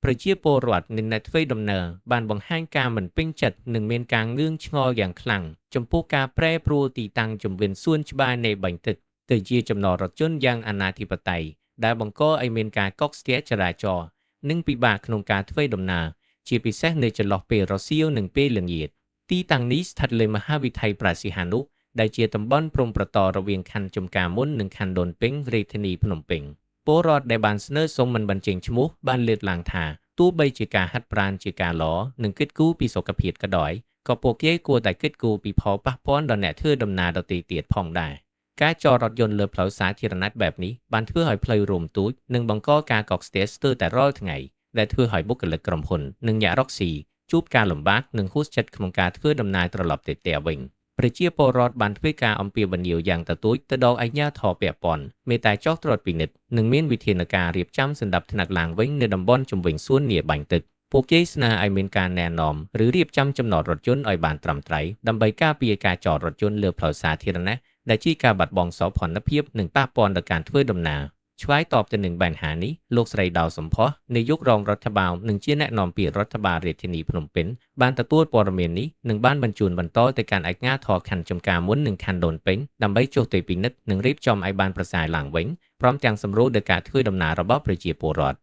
ប្រជាពលរដ្ឋនៅនៅធ្វើដំណើរបានបង្ហាញការមិនពេញចិត្តនិងមានការងឿងឆ្ងល់យ៉ាងខ្លាំងចំពោះការប្រែប្រួលទីតាំងជំនឿសួនច្បារនៃបាញ់ទឹកទៅជាចំណតរថយន្តយ៉ាងអនាធិបតេយ្យដែលបង្កឲ្យមានការកកស្ទះចរាចរណ៍និងពិបាកក្នុងការធ្វើដំណើរជាពិសេសនៅចន្លោះពេលរសៀលនិងពេលល្ងាចទីតាំងនេះស្ថិតលើមហាវិថីប្រាសីហនុដែលជាតំបន់ព្រំប្រទល់រវាងខណ្ឌចំការមុននិងខណ្ឌដូនពេញរាជធានីភ្នំពេញពលរដ្ឋដែលបានស្នើសុំមិនបញ្ចេញឈ្មោះបានលើកឡើងថាទោះបីជាការហាត់ប្រាណជាការល្អនិងគិតគូរពីសុខភាពក៏ដោយក៏ពួកគេគួរតែគិតគូរពីផលប៉ះពាល់ដល់អ្នកធ្វើដំណើរដទៃទៀតផងដែរការចតរថយន្តលើផ្លូវសាធារណៈបែបនេះបានធ្វើឲ្យផ្លូវរួមទូចនិងបង្កការកកស្ទះស្ទើរតែរាល់ថ្ងៃដែលធ្វើឲ្យបុគ្គលិកក្រុមហ៊ុននិងអ្នករកស៊ីជួបការលំបាកនិងហួសចិត្តក្នុងការធ្វើដំណើរត្រឡប់ទៅផ្ទះវិញប្រជាពលរដ្ឋបានធ្វើការអំពាវនាវយ៉ាងទទូចទៅដល់អាជ្ញាធរពាក់ព័ន្ធមេតែចោះត្រួតពិនិត្យនិងមានវិធានការរៀបចំសណ្ដាប់ធ្នាប់ឡើងវិញនៅតំបន់ជំវិញសួននាបាញ់ទឹកពួកគេស្នើឲ្យមានការណែនាំឬរៀបចំចំណតរថយន្តឲ្យបានត្រឹមត្រូវដើម្បីការពារការចតរថយន្តលើផ្លូវសាធារណៈដែលជាការបាត់បង់សោភ័ណភាពនិងប៉ះពាល់ដល់ការធ្វើដំណើរឆ្លើយតបទៅនឹងបញ្ហានេះលោកស្រីដៅសំផស្សនាយករងរដ្ឋបាលនិងជាអ្នកនាំពាក្យរដ្ឋបាលរាជធានីភ្នំពេញបានទទួលព័ត៌មាននេះនិងបានបញ្ជូនបន្តទៅកាន់អាជ្ញាធរខណ្ឌចំការមុននិងខណ្ឌដូនពេញដើម្បីចុះទៅពិនិត្យនិងរៀបចំឲ្យបានប្រសើរឡើងវិញព្រមទាំងសម្រួលដល់ការធ្វើដំណើររបស់ប្រជាពលរដ្ឋ